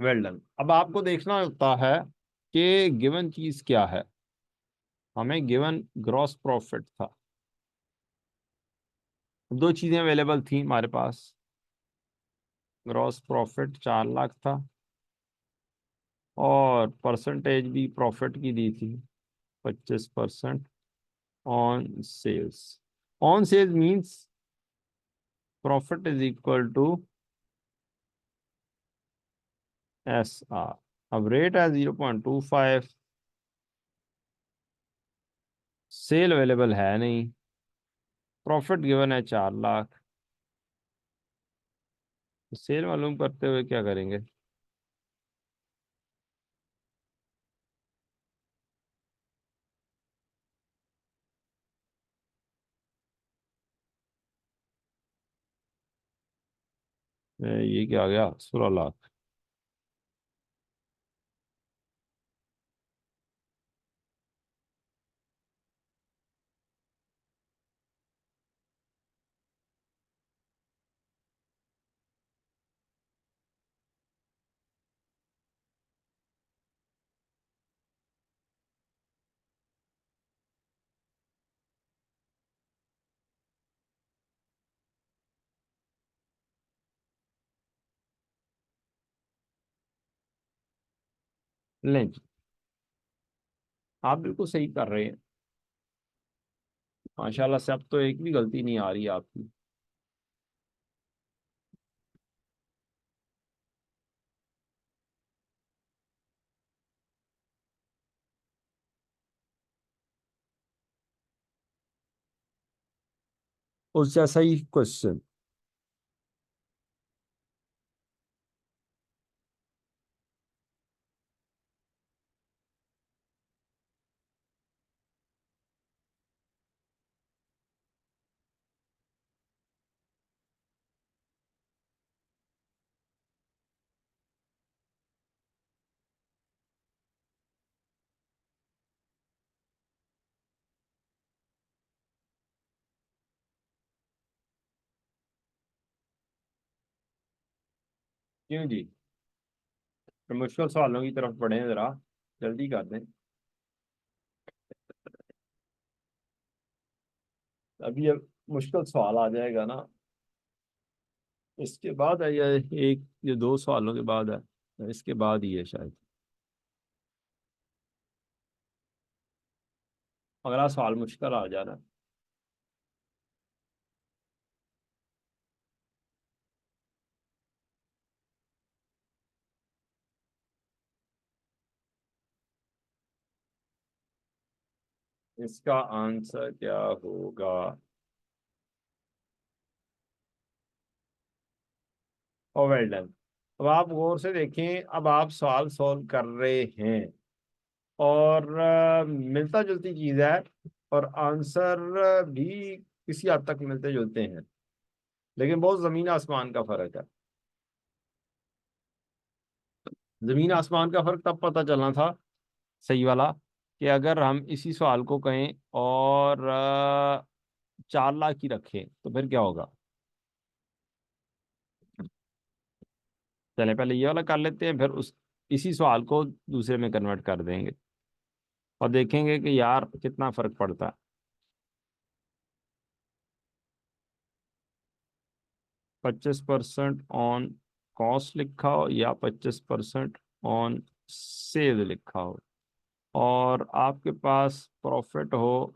Well done. अब आपको देखना होता है कि गिवन चीज क्या है। हमें गिवन ग्रॉस प्रॉफिट था। दो चीजें अवेलेबल थी हमारे पास। ग्रॉस प्रॉफिट 4 लाख था, और परसेंटेज भी प्रॉफिट की दी थी, 25% on sales. On sales means profit is equal to SR। अब रेट है 0.25, सेल अवेलेबल है नहीं, प्रॉफिट गिवन है 4 लाख। सेल मालूम करते हुए क्या करेंगे? ये क्या आ गया, 16 लाख। लें जी, आप बिल्कुल सही कर रहे हैं। माशाल्लाह से अब तो एक भी गलती नहीं आ रही आपकी। उस जैसा ही क्वेश्चन। क्यों जी? तो मुश्किल सवालों की तरफ बढ़े जरा, जल्दी कर दें। अभी अब मुश्किल सवाल आ जाएगा ना, इसके बाद है, या एक ये दो सवालों के बाद है, इसके बाद ही है शायद। अगला सवाल मुश्किल आ जाना। इसका आंसर क्या होगा? ओ वेल डन। अब आप गौर से देखें, अब आप सवाल सॉल्व कर रहे हैं, और मिलता जुलती चीज है, और आंसर भी किसी हद तक मिलते जुलते हैं, लेकिन बहुत जमीन आसमान का फर्क है। जमीन आसमान का फर्क तब पता चलना था, सही वाला, कि अगर हम इसी सवाल को कहें और 4 लाख ही रखें तो फिर क्या होगा। चले पहले ये वाला कर लेते हैं, फिर उस इसी सवाल को दूसरे में कन्वर्ट कर देंगे, और देखेंगे कि यार कितना फर्क पड़ता है। 25% ऑन कॉस्ट लिखा हो या 25% ऑन सेल लिखा हो, और आपके पास प्रॉफिट हो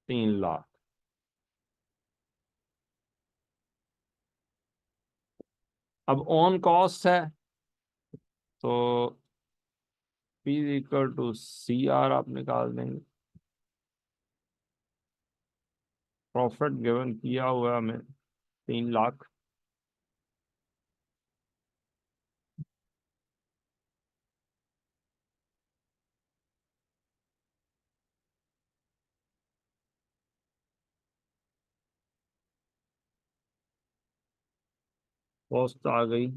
3 लाख। अब ऑन कॉस्ट है, तो P इक्वल टू CR आप निकाल देंगे। प्रॉफिट गिवन किया हुआ है हमें 3 लाख, कॉस्ट आ गई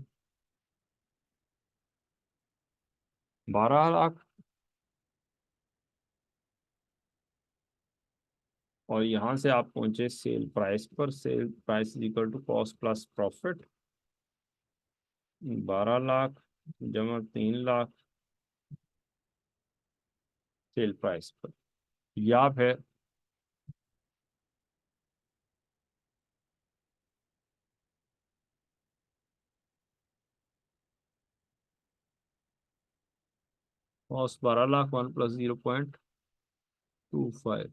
12 लाख। और यहाँ से आप पहुंचे सेल प्राइस पर। Sale price is equal to cost plus profit. 12 lakh जमा 3 लाख सेल प्राइस पर। या फिर cost 12 lakh 1 + 0.25।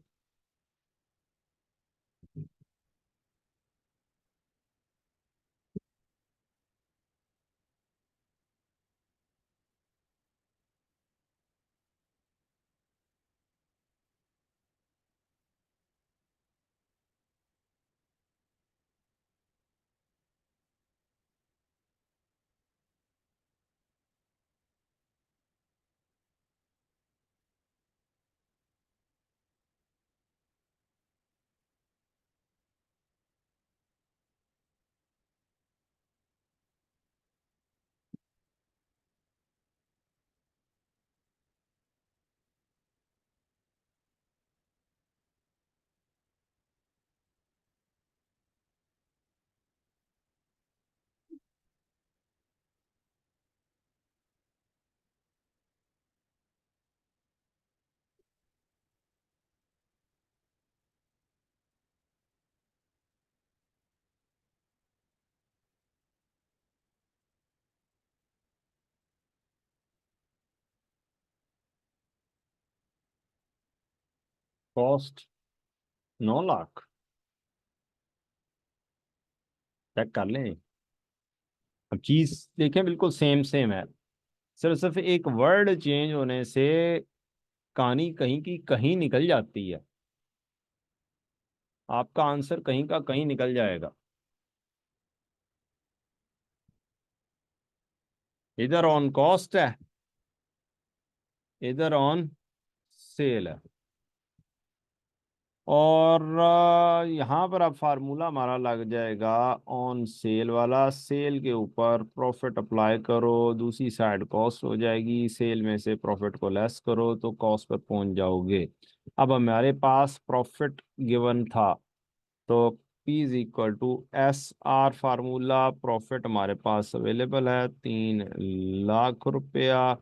Cost 9 lakh. Check कर लें। अब चीज देखें, बिल्कुल सेम सेम है। सिर्फ सिर्फ एक वर्ड चेंज होने से कहानी कहीं की कहीं निकल जाती है। आपका आंसर कहीं का कहीं निकल जाएगा। इधर ऑन कॉस्ट है, इधर ऑन सेल है। और यहाँ पर अब फार्मूला हमारा लग जाएगा ऑन सेल वाला। सेल के ऊपर प्रॉफिट अप्लाई करो, दूसरी साइड कॉस्ट हो जाएगी। सेल में से प्रॉफिट को लेस करो तो कॉस्ट पर पहुंच जाओगे। अब हमारे पास प्रॉफिट गिवन था, तो P is equal to SR formula. Profit हमारे पास अवेलेबल है 3 लाख रुपया।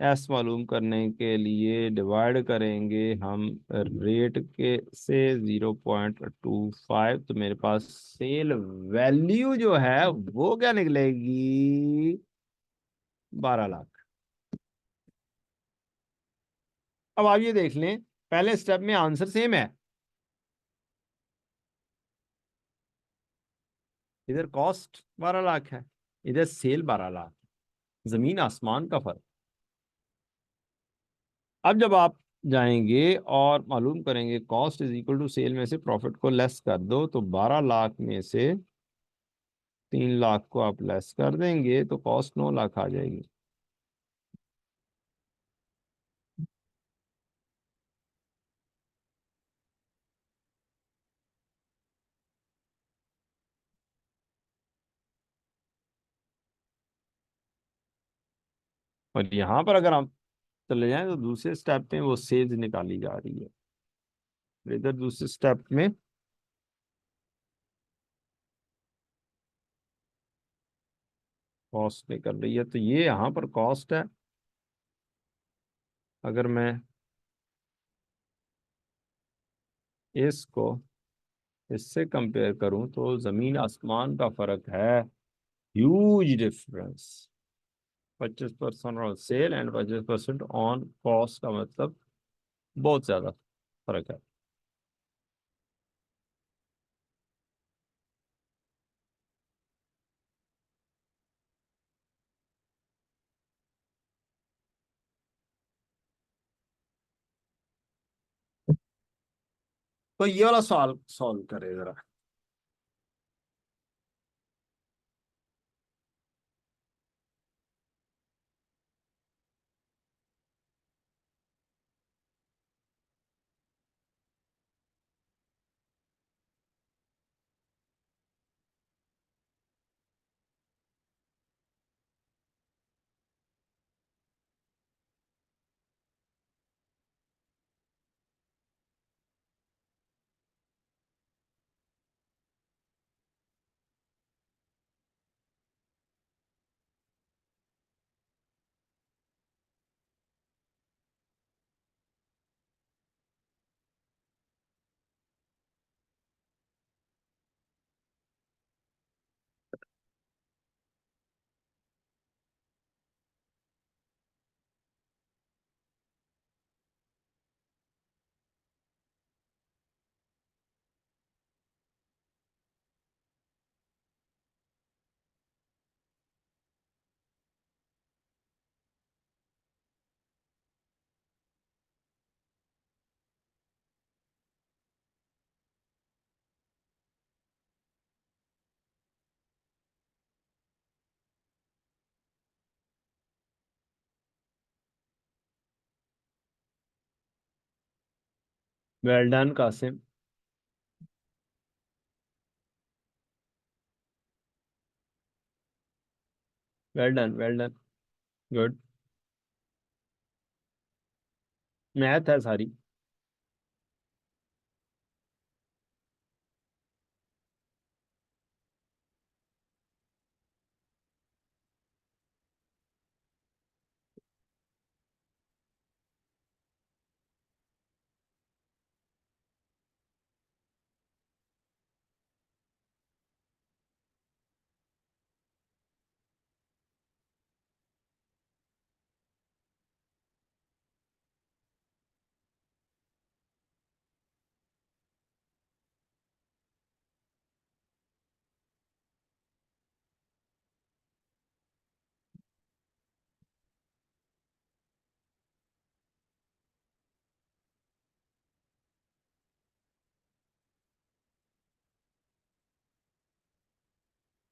एस मालूम करने के लिए डिवाइड करेंगे हम रेट के से 0.25। तो मेरे पास सेल वैल्यू जो है वो क्या निकलेगी? 12 लाख। अब आप ये देख लें, पहले स्टेप में आंसर सेम है। इधर कॉस्ट 12 लाख है, इधर सेल 12 लाख। जमीन आसमान का फर्क। अब जब आप जाएंगे और मालूम करेंगे cost is equal to sale में से प्रॉफिट को लेस कर दो, तो 12 लाख में से 3 लाख को आप लेस कर देंगे तो कॉस्ट 9 लाख आ जाएगी। और यहाँ पर अगर आप चले जाएं तो दूसरे स्टेप में वो सेल्स निकाली जा रही है। फिर इधर दूसरे स्टेप में कॉस्ट निकल रही है, तो ये यहाँ पर कॉस्ट है। अगर मैं इसको इससे कंपेयर करूं तो जमीन आसमान का फर्क है। Huge difference. 25% on sale and 25% on cost का मतलब बहुत ज्यादा फर्क है। तो ये वाला सवाल सॉल्व करें जरा। Well done Qasim. Well done, well done. Good. Math है सारी।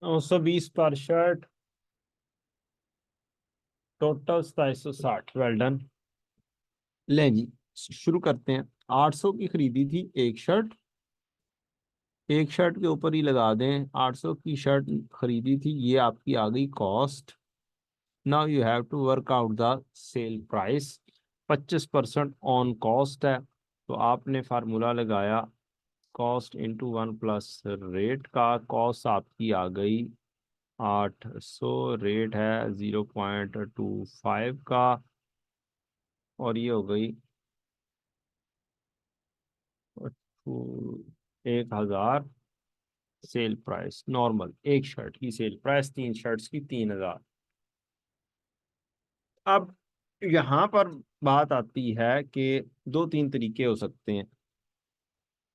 नौ सौ बीस पर शर्ट, टोटल 2760। Well done. ले जी, शुरू करते हैं। 800 की खरीदी थी एक शर्ट। एक शर्ट के ऊपर ही लगा दें, 800 की शर्ट खरीदी थी, ये आपकी आ गई cost. Now you have to work out the sale price. 25% on cost है, तो आपने फार्मूला लगाया कॉस्ट इंटू 1 प्लस रेट का। कॉस्ट आपकी आ गई 800, रेट है 0.25 का, और ये हो गई 1000। सेल प्राइस नॉर्मल, एक शर्ट की सेल प्राइस, 3 शर्ट्स की 3000। अब यहाँ पर बात आती है कि दो तीन तरीके हो सकते हैं।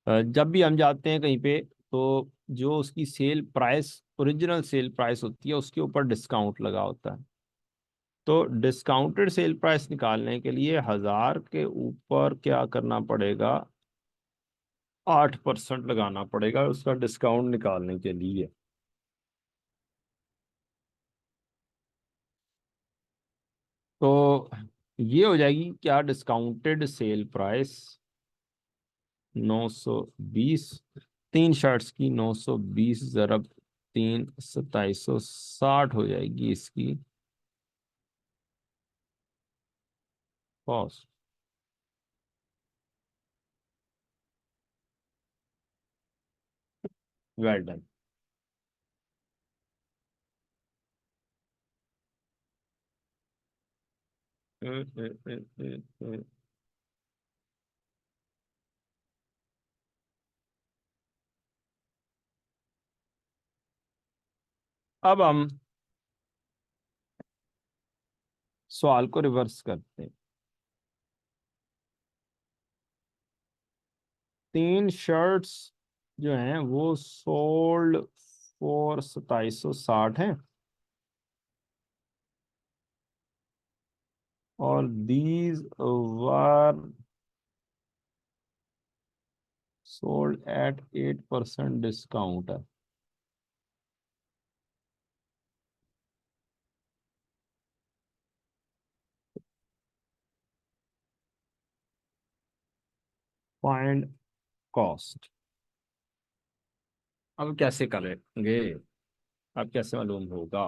जब भी हम जाते हैं कहीं पे, तो जो उसकी sale price, original sale price होती है, उसके ऊपर डिस्काउंट लगा होता है। तो डिस्काउंटेड सेल प्राइस निकालने के लिए 1000 के ऊपर क्या करना पड़ेगा, 8% लगाना पड़ेगा उसका डिस्काउंट निकालने के लिए। तो ये हो जाएगी क्या, डिस्काउंटेड सेल प्राइस 920। 3 शर्ट्स की 920 ज़रब 3, 2760 हो जाएगी इसकी कॉस्ट। Well done. अब हम सवाल को रिवर्स करते हैं। 3 शर्ट्स जो हैं वो सोल्ड फॉर 2760 हैं, और these were sold at 8% discount है। Find cost. अब कैसे करेंगे, अब कैसे मालूम होगा।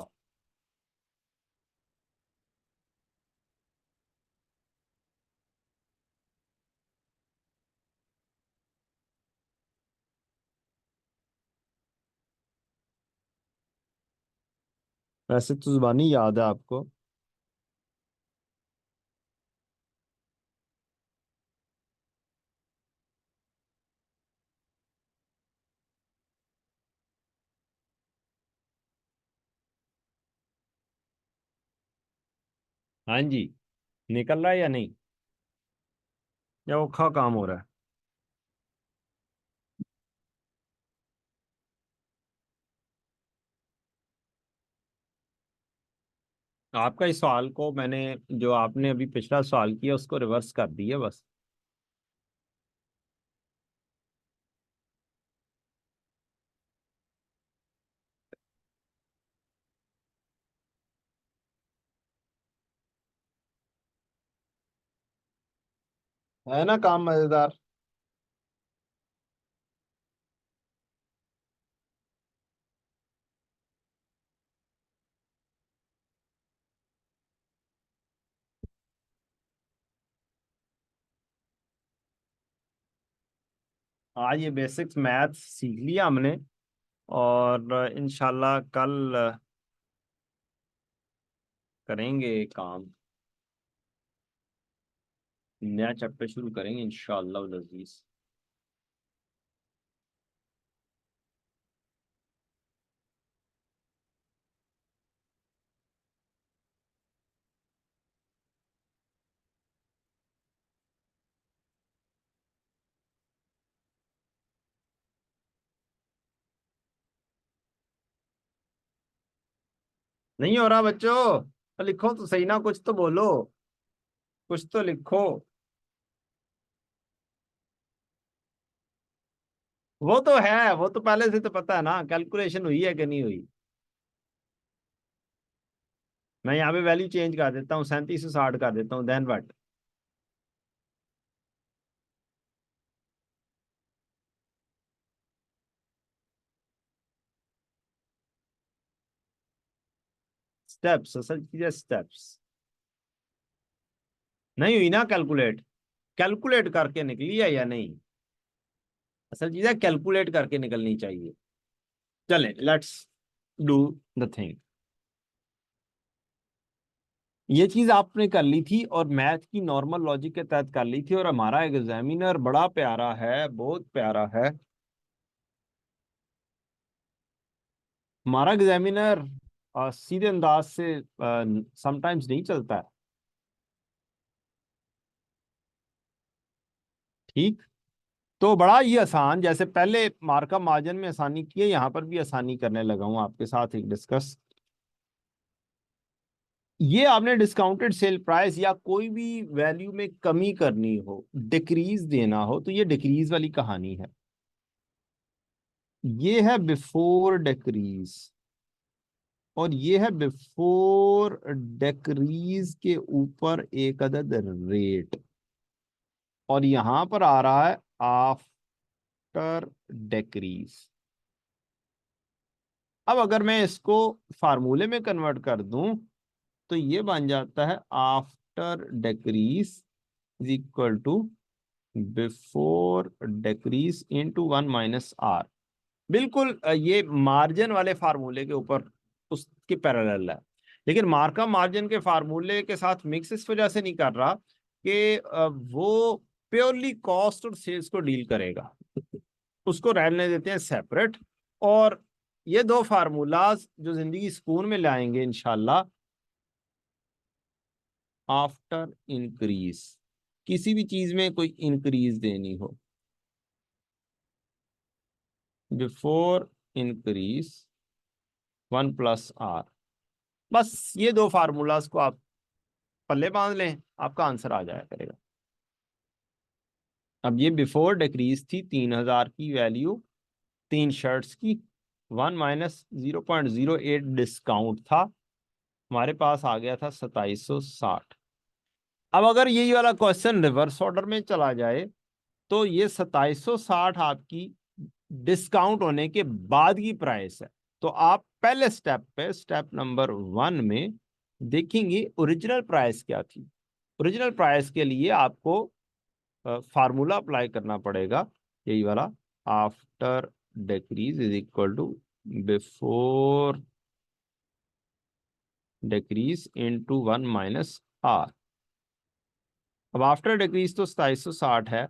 वैसे तो जुबानी याद है आपको। हाँ जी, निकल रहा है या नहीं, या औखा काम हो रहा है। आपका इस सवाल को मैंने, जो आपने अभी पिछला सवाल किया उसको रिवर्स कर दिया बस। है ना काम मजेदार। आज ये बेसिक्स मैथ सीख लिया हमने, और इंशाल्लाह कल करेंगे काम, नया चैप्टर शुरू करेंगे इंशाल्लाह अज़ीज। नहीं हो रहा बच्चों, तो लिखो तो सही ना, कुछ तो बोलो, कुछ तो लिखो। वो तो है, वो तो पहले से तो पता है ना, कैलकुलेशन हुई है कि नहीं हुई। मैं यहाँ पे वैल्यू चेंज कर देता हूँ, 3760 कर देता हूँ, देन व्हाट। स्टेप्स, असल चीज है स्टेप्स। नहीं हुई ना कैलकुलेट, कैलकुलेट करके निकली है या नहीं, असल चीज है कैलकुलेट करके निकलनी चाहिए। चले लेट्स डू द थिंग। ये चीज आपने कर ली थी और मैथ की नॉर्मल लॉजिक के तहत कर ली थी, और हमारा एग्जामिनर बड़ा प्यारा है, बहुत प्यारा है हमारा एग्जामिनर। सीधे अंदाज से समटाइम्स नहीं चलता है। ठीक, तो बड़ा ही आसान, जैसे पहले मार्कअप मार्जिन में आसानी की है, यहाँ पर भी आसानी करने लगा हूं आपके साथ एक डिस्कस। ये आपने डिस्काउंटेड सेल प्राइस या कोई भी वैल्यू में कमी करनी हो, डिक्रीज देना हो, तो ये डिक्रीज वाली कहानी है। ये है बिफोर डिक्रीज, और ये है बिफोर डिक्रीज के ऊपर एक अदद रेट, और यहां पर आ रहा है आफ्टर डिक्रीज। अब अगर मैं इसको फार्मूले में कन्वर्ट कर दूं, तो ये बन जाता है after decrease is equal to before decrease into 1 - r। बिल्कुल ये मार्जिन वाले फार्मूले के ऊपर उसके पैरेलल है, लेकिन मार्कअप मार्जिन के फार्मूले के साथ मिक्स इस वजह से नहीं कर रहा कि वो प्योरली कॉस्ट और सेल्स को डील करेगा, उसको रहने देते हैं सेपरेट। और ये दो फार्मूलाज जो जिंदगी सुकून में लाएंगे इंशाल्लाह। आफ्टर इंक्रीज, किसी भी चीज में कोई इंक्रीज देनी हो, बिफोर इंक्रीज 1 + r, बस ये दो फार्मूलाज को आप पल्ले बांध लें, आपका आंसर आ जाया करेगा। अब ये बिफोर डिक्रीज थी 3000 की वैल्यू, 3 शर्ट्स की, 1 - 0.08 डिस्काउंट था, हमारे पास आ गया था 2760। अब अगर यही वाला क्वेश्चन रिवर्स ऑर्डर में चला जाए, तो ये 2760 आपकी डिस्काउंट होने के बाद की प्राइस है। तो आप पहले स्टेप पे, स्टेप नंबर 1 में देखेंगे ओरिजिनल प्राइस क्या थी। ओरिजिनल प्राइस के लिए आपको फार्मूला अप्लाई करना पड़ेगा, यही वाला, after decrease is equal to before decrease into 1 - r। अब आफ्टर डिक्रीज तो 2760 है,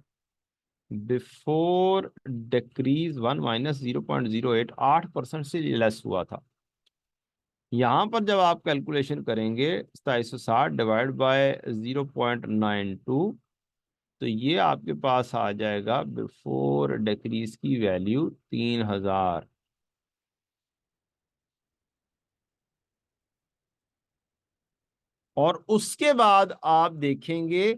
बिफोर डिक्रीज 1 - 0.08, 8% से लेस हुआ था। यहां पर जब आप कैलकुलेशन करेंगे 2760 डिवाइड बाय 0.92, तो ये आपके पास आ जाएगा बिफोर डिक्रीज की वैल्यू 3000। और उसके बाद आप देखेंगे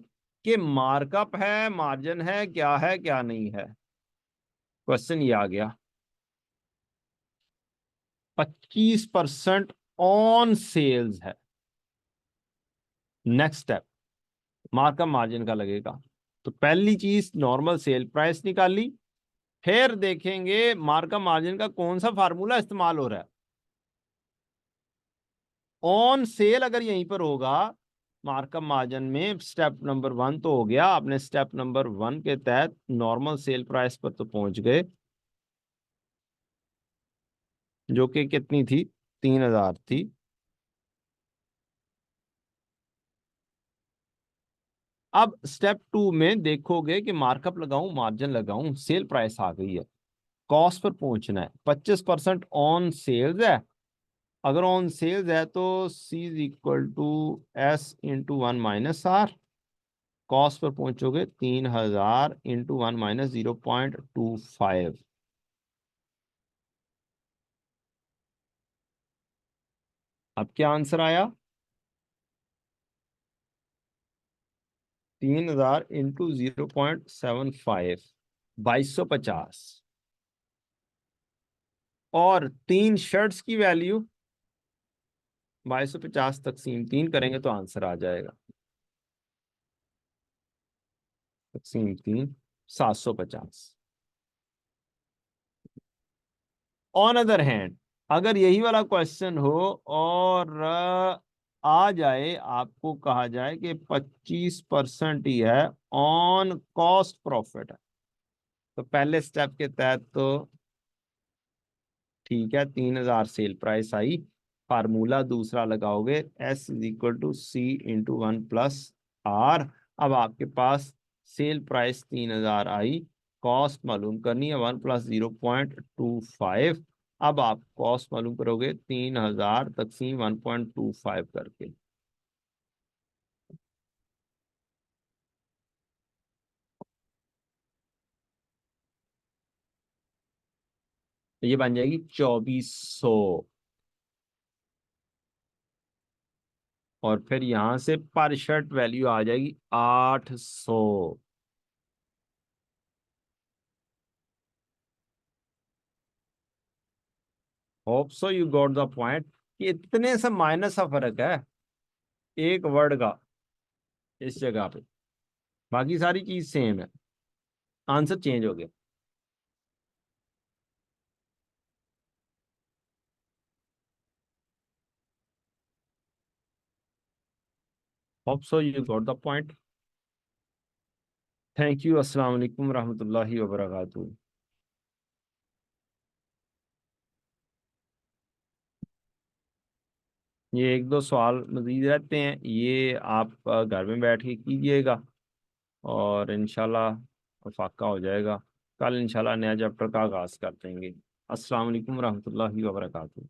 कि मार्कअप है, मार्जिन है, क्या है क्या नहीं है। क्वेश्चन ये आ गया, 25% ऑन सेल्स है। नेक्स्ट स्टेप मार्कअप मार्जिन का लगेगा। तो पहली चीज नॉर्मल सेल प्राइस निकाली, फिर देखेंगे मार्कअप मार्जिन का कौन सा फार्मूला इस्तेमाल हो रहा है। ऑन सेल अगर यहीं पर होगा मार्कअप मार्जिन में स्टेप नंबर 1 तो हो गया, आपने स्टेप नंबर 1 के तहत नॉर्मल सेल प्राइस पर तो पहुंच गए, जो कि कितनी थी, 3000 थी। अब स्टेप 2 में देखोगे कि मार्कअप लगाऊं मार्जिन लगाऊं, सेल प्राइस आ गई है, कॉस्ट पर पहुंचना है, 25% ऑन सेल्स है। अगर ऑन सेल्स है तो C is equal to S × 1 - R। Cost पर पहुंचोगे 3000 × 1 - 0.25। अब क्या आंसर आया, 3000 × 0.75, 2250। और 3 शर्ट्स की वैल्यू 2250 तकसीम 3 करेंगे तो आंसर आ जाएगा, तकसीम 3 750। ऑन अदर हैंड, अगर यही वाला क्वेश्चन हो और आ जाए, आपको कहा जाए कि 25% ही है, ऑन कॉस्ट प्रॉफिट है, तो पहले स्टेप के तहत तो ठीक है, 3000 सेल प्राइस आई। फार्मूला दूसरा लगाओगे, S = C × 1 + R। अब आपके पास सेल प्राइस 3000 आई, कॉस्ट मालूम करनी है 1 + 0.25। अब आप कॉस्ट मालूम करोगे 3000 तकसीम 1.25 करके। तो ये बन जाएगी 2400। और फिर यहां से पर शर्ट वैल्यू आ जाएगी 800। Hope so you got the point. कि इतने से माइनस का फर्क है एक वर्ड का इस जगह पे, बाकी सारी चीज सेम है, आंसर चेंज हो गया। Hope so you got the point. Thank you, अस्सलाम वालेकुम रहमतुल्लाहि व बरकातहू। ये 1-2 सवाल मजीद रहते हैं, ये आप घर में बैठ के कीजिएगा और इंशाल्लाह फाका हो जाएगा। कल इंशाल्लाह नया चैप्टर का आगाज़ कर देंगे। अस्सलाम वालेकुम रहमतुल्लाहि व बरकातहू।